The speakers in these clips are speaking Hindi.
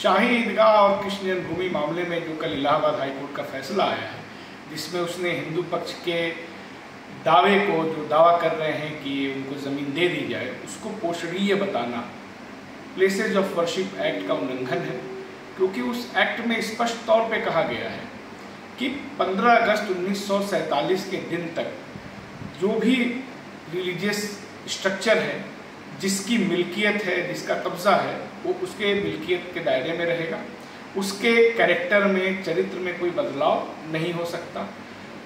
शाही ईदगाह और कृष्ण जन्मभूमि मामले में जो कल इलाहाबाद हाईकोर्ट का फैसला आया है, जिसमें उसने हिंदू पक्ष के दावे को, जो दावा कर रहे हैं कि उनको ज़मीन दे दी जाए, उसको पोषणीय बताना प्लेसेज ऑफ वर्शिप एक्ट का उल्लंघन है। क्योंकि उस एक्ट में स्पष्ट तौर पे कहा गया है कि 15 अगस्त 1947 के दिन तक जो भी रिलीजियस स्ट्रक्चर है, जिसकी मिल्कियत है, जिसका कब्जा है, वो उसके मिल्कियत के दायरे में रहेगा। उसके कैरेक्टर में, चरित्र में कोई बदलाव नहीं हो सकता।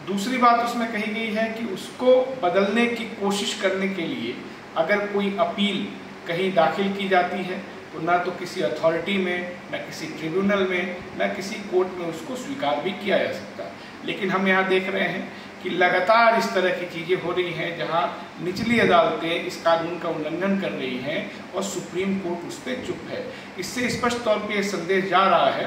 दूसरी बात उसमें कही गई है कि उसको बदलने की कोशिश करने के लिए अगर कोई अपील कहीं दाखिल की जाती है तो ना तो किसी अथॉरिटी में, ना किसी ट्रिब्यूनल में, ना किसी कोर्ट में उसको स्वीकार भी किया जा सकता। लेकिन हम यहाँ देख रहे हैं कि लगातार इस तरह की चीज़ें हो रही हैं जहाँ निचली अदालतें इस कानून का उल्लंघन कर रही हैं और सुप्रीम कोर्ट उस पर चुप है। इससे स्पष्ट तौर पे ये संदेश जा रहा है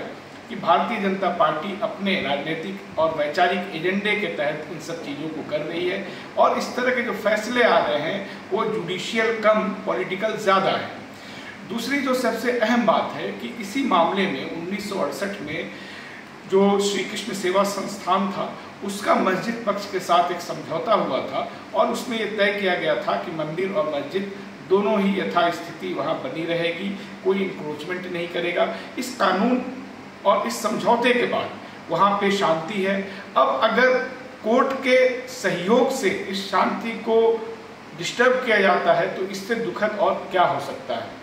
कि भारतीय जनता पार्टी अपने राजनीतिक और वैचारिक एजेंडे के तहत इन सब चीज़ों को कर रही है और इस तरह के जो फैसले आ रहे हैं वो जुडिशियल कम पॉलिटिकल ज़्यादा है। दूसरी जो सबसे अहम बात है कि इसी मामले में 1968 में जो श्री कृष्ण सेवा संस्थान था, उसका मस्जिद पक्ष के साथ एक समझौता हुआ था और उसमें यह तय किया गया था कि मंदिर और मस्जिद दोनों ही यथास्थिति वहाँ बनी रहेगी, कोई इंक्रोचमेंट नहीं करेगा। इस कानून और इस समझौते के बाद वहाँ पे शांति है। अब अगर कोर्ट के सहयोग से इस शांति को डिस्टर्ब किया जाता है तो इससे दुखद और क्या हो सकता है।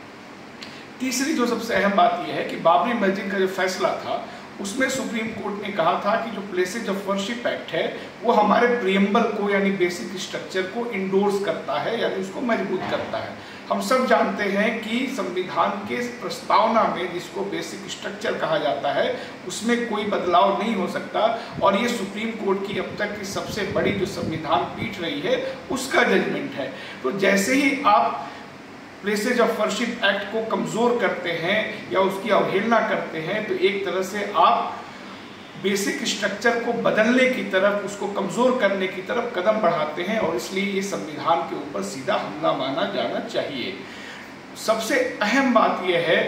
तीसरी जो सबसे अहम बात यह है कि बाबरी मस्जिद का जो फैसला था उसमें सुप्रीम कोर्ट ने कहा था कि जो प्लेसेज ऑफ वर्शिप एक्ट है वो हमारे प्रियम्बल को, यानी बेसिक स्ट्रक्चर को इंडोर्स करता है, यानी उसको मजबूत करता है। हम सब जानते हैं कि संविधान के प्रस्तावना में जिसको बेसिक स्ट्रक्चर कहा जाता है उसमें कोई बदलाव नहीं हो सकता और ये सुप्रीम कोर्ट की अब तक की सबसे बड़ी जो संविधान पीठ रही है उसका जजमेंट है। तो जैसे ही आप प्लेसेज ऑफ वर्शिप एक्ट को कमज़ोर करते हैं या उसकी अवहेलना करते हैं तो एक तरह से आप बेसिक स्ट्रक्चर को बदलने की तरफ, उसको कमज़ोर करने की तरफ कदम बढ़ाते हैं और इसलिए ये संविधान के ऊपर सीधा हमला माना जाना चाहिए। सबसे अहम बात यह है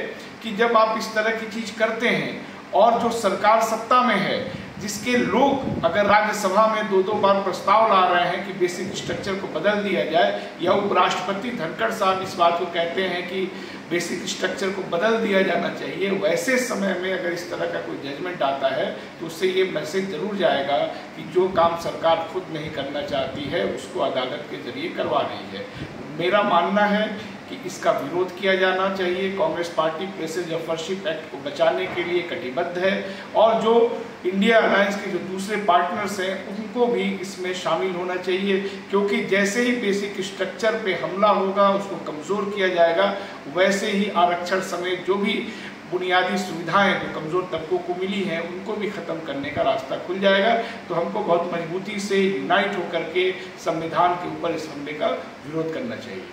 कि जब आप इस तरह की चीज़ करते हैं और जो सरकार सत्ता में है, जिसके लोग अगर राज्यसभा में 2-2 बार प्रस्ताव ला रहे हैं कि बेसिक स्ट्रक्चर को बदल दिया जाए, या उपराष्ट्रपति धनखड़ साहब इस बात को कहते हैं कि बेसिक स्ट्रक्चर को बदल दिया जाना चाहिए, वैसे समय में अगर इस तरह का कोई जजमेंट आता है तो उससे ये मैसेज जरूर जाएगा कि जो काम सरकार खुद नहीं करना चाहती है उसको अदालत के जरिए करवा रही है। मेरा मानना है कि इसका विरोध किया जाना चाहिए। Congress party places of worship act को बचाने के लिए कटिबद्ध है और जो इंडिया अलायंस के जो दूसरे पार्टनर्स हैं उनको भी इसमें शामिल होना चाहिए, क्योंकि जैसे ही बेसिक स्ट्रक्चर पे हमला होगा, उसको कमज़ोर किया जाएगा, वैसे ही आरक्षण समेत जो भी बुनियादी सुविधाएं जो कमज़ोर तबकों को मिली हैं उनको भी ख़त्म करने का रास्ता खुल जाएगा। तो हमको बहुत मजबूती से यूनाइट होकर के संविधान के ऊपर इस हमले का विरोध करना चाहिए।